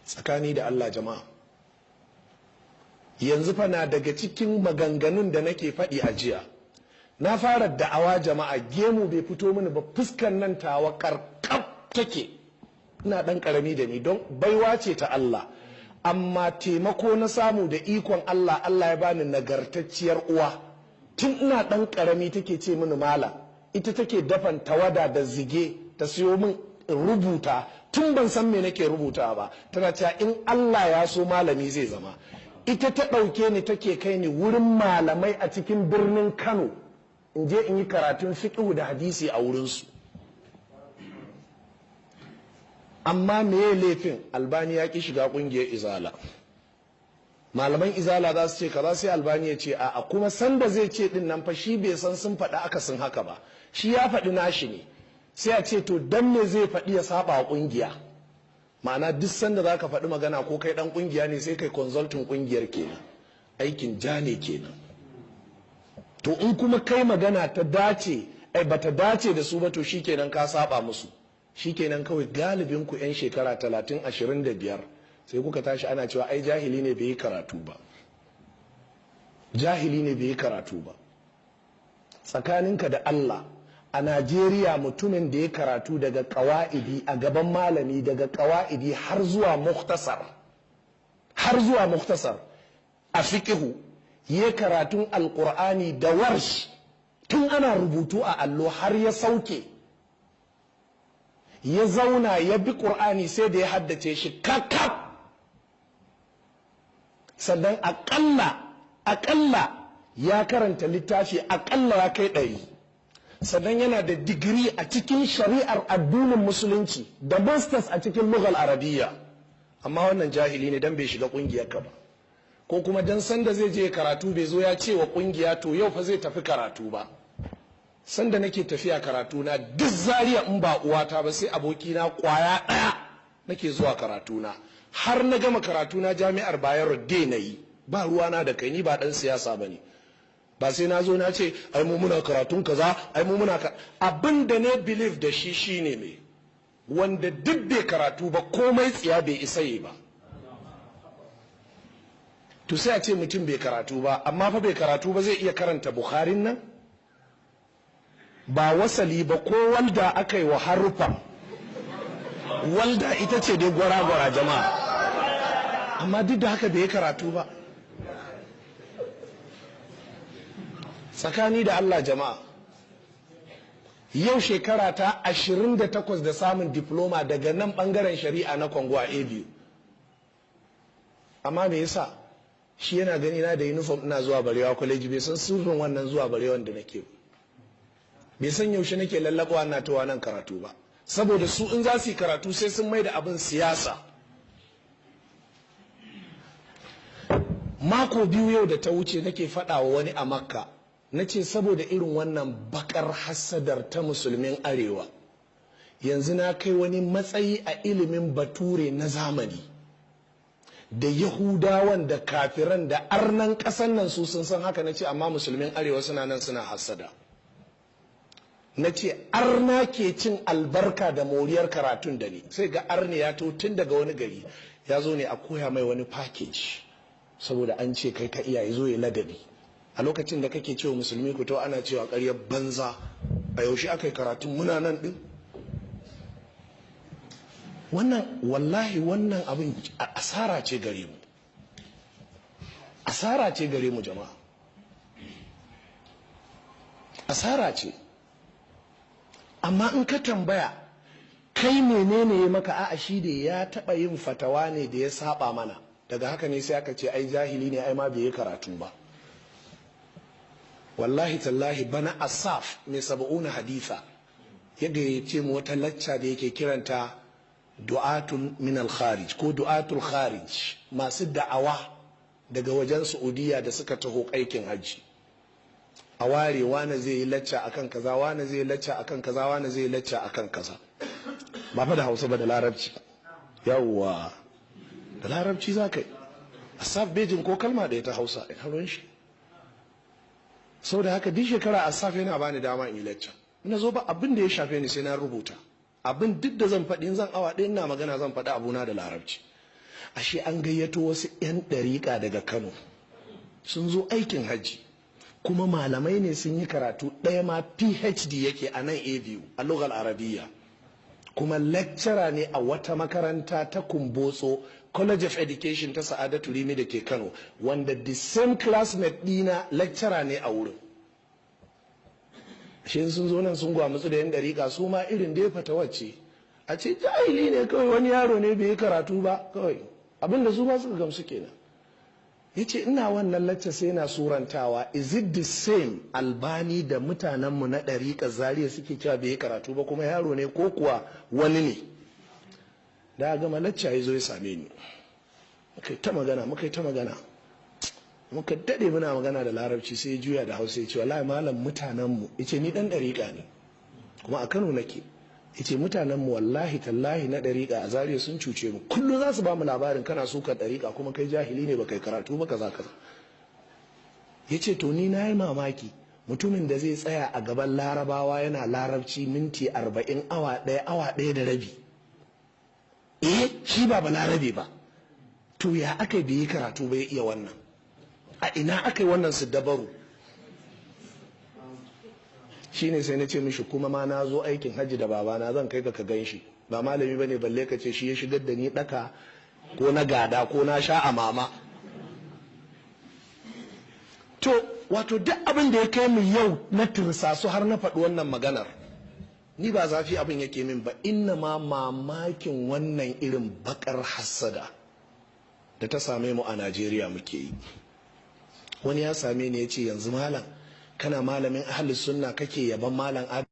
tsakani da Allah jama'a, yanzu fa na daga cikin maganganun da nake faɗi a jiya, na fara da'awa jama'a, gemu bai fito mini ba, fuskar nan tawa karkab take, ina ɗan ƙarami da ni, don baiwa ce ta Allah, amma taimako na samu da ikon Allah, Allah ya bani nagartacciyar uwa. Tun ina ɗan ƙarami take ce mini malam, ita take dafan tawada da zige ta siyo min rubuta, tun ban san me nake rubuta ba, tana cewa in Allah ya so malami zai zama. Ita ta ɗauke ni take kai ni wurin malamai a cikin birnin Kano, in je in yi karatun fiqh da hadisi a wurinsu. Amma meye laifin? Albani ya ki shiga ƙungiyar Izala. Malaman Izala za su ce kaza, sai Albani ya ce a'a, kuma sanda zai ce din nan fa shi bai san sun faɗi akasin haka ba, shi ya faɗi nashi ne. Sai a ce to dan me zai faɗi ya saba wa ƙungiya? Ma'ana duk sanda za ka faɗi magana ko kai ɗan ƙungiya ne sai kai consulting ƙungiyar kenan, aikin ja ne kenan. To in kuma kai magana ta dace, bata dace da su ba, to shikenan ka saba musu. Shikenan kawai galibin ku 'yan shekara 30, 25 sai kuka tashi ana cewa ai jahili ne bai yi karatu ba, jahili ne bai yi karatu ba. Tsakaninka da Allah, a Najeriya mutumin da ya karatu daga ƙawa'idi a gaban malami, daga ƙawa'idi har zuwa muktasar a fiƙihu, ya karatun alƙur'ani da warsh tun ana rubutu a allo har ya sauke, ya zauna ya bi ƙur'ani sai da ya haddace shi kakaf. Sannan aƙalla ya karanta littafi aƙalla ya kai 100. Sannan yana da digiri a cikin shari'ar addinin musulunci da masters a cikin lughal arabiyya. Amma wannan jahili ne dan bai shiga ƙungiyar ka ba, ko kuma dan sanda zai je karatu bai zo ya ce wa ƙungiya to yau fa zai tafi karatu ba. Sanda nake tafiya karatu na duk Zariya in ba uwata ba, sai abokina kwaya ɗaya nake zuwa karatu na, har na gama karatu na jami'ar Bayero dai na yi, ba ruwana da kai, ni ba ɗan siyasa ba ne, ba sai na zo na ce ai mu muna karatun kaza, ai mu muna abin da ne believe da shi shine me, wanda duk bai karatu ba komai tsiya bai isa yi ba. To sai a ce mutum bai karatu ba, amma fa bai karatu ba zai iya karanta Bukharin nan, ba wasali ba ko walda aka yi wa harufa, walda ita ce dai gwara-gwara jama'a, amma duk da haka bai karatu ba. Tsakani da Allah jama'a, yau shekara ta 28 da samun diploma daga nan bangaren shari'a na Kongo a ABU. Amma me yasa? Shi yana gani na da uniform ina zuwa Barewa College, bai san sirrin wannan zuwa Barewan da nake ba, bai san yaushe nake lallabawa na towa nan karatu ba, saboda su in za su yi karatu sai sun mai da abin siyasa. Mako biyu yau da ta wuce nake faɗa wa wani a Makka, na ce saboda irin wannan bakar hassadar ta musulmin arewa, yanzu na kai wani matsayi a ilimin bature na zamani, da yahudawan da kafiran da arnan ƙasan nan su sun san haka. Na ce amma musulmin arewa suna nan suna hassada. Na ce arna ke cin albarka da moriyar karatun da ni, sai ga arni ya to tun daga wani gari ya zo ne a koya mai wani package, saboda an ce kai ka iya, zo ya ladabi. A lokacin da kake cewa musulmi ku to ana cewa ƙaryar banza, a yaushe aka yi karatun muna nan din. Wannan wallahi wannan abin asara ce gare mu, asara ce gare mu jama'a, asara ce. Amma in ka tambaya kai menene ya maka, a'a shi da ya taɓa yin fatawa ne da ya saba mana, daga haka ne sai aka ce ai jahili ne, ai ma bai yi karatu ba. Wallahi tallahi bana Asaf mai 70 haditha yadda ya ce mu wata lacca da yake kiranta du'atun min al-kharij ko du'atul kharij, masu da'awa daga wajen Saudiya da suka taho aikin hajji. A ware wane zai yi lacca akan kaza, wane zai yi lacca akan kaza, wane zai yi lacca akan kaza. Ba fa da Hausa ba, da Larabci. Yawwa, da Larabci za ka yi. Asaf bejin ko kalma da ya ta Hausa in haron shi. Sau da haka duk shekara Asaf yana bani dama in yi lacca. Ina zo ba abin da ya shafe ni sai na rubuta. Abin duk da zan faɗi, zan awa ɗaya ina magana zan faɗi abuna da Larabci. ashe an gayyato wasu 'yan ɗariƙa daga Kano sun zo aikin hajji, kuma malamai ne sun yi karatu, ɗaya ma PhD yake a nan ABU a lugal arabiya, kuma lecturer ne a wata makaranta ta Kumbotso College of Education ta Sa'adatu Rimi da ke Kano, wanda the same classmate ɗina lecturer ne a wurin. Shi sun zo nan sun gwamutsu da 'yan ɗariƙa, su ma irin da ya fata wacce a ce jahili ne kawai, wani yaro ne bai yi karatu ba kawai, abinda su ba suka gamsu kenan. Ya ce ina wannan lacca sai na surantawa, is it the same Albani da mutanenmu na ɗariƙar Zaria suke cewa bai yi karatu ba kuma yaro ne, ko kuwa wani ne? Da gama lacca ya zo ya same ni, muka yi ta magana muka daɗe muna magana da larabci, sai ya juya da Hausa ya ce wallahi malam mutanenmu, ya ce ni ɗan ɗariƙa ne kuma a Kano nake, ya ce mutanenmu wallahi tallahi na ɗariƙa a Zaria sun cuce mu, kullum za su ba mu labarin kana sukar ɗariƙa kuma kai jahili ne ba kai karatu ba kaza kaza. Ya ce to ni na yi mamaki mutumin da zai tsaya a gaban larabawa yana larabci minti 40 awa ɗaya da rabi, shi ba larabe ba, to ya aka bai yi karatu ba ya iya wannan? A ina aka yi wannan su dabaru? Shine sai na ce mishi kuma ma na zo aikin hajji da babana, zan kai ka gan shi, ba malami bane balle ka ce shi ya shigar da ni daka ko na gada ko na sha a mama. To wato duk abin da ya kai mu yau na tirsasu har na faɗi wannan maganar, ni ba zafi abin yake min ba, inna ma mamakin wannan irin bakar hassada da ta same mu a Najeriya muke yi. Wani ya same ni ya ce yanzu malam kana malamin ahlus sunna kake yaban malam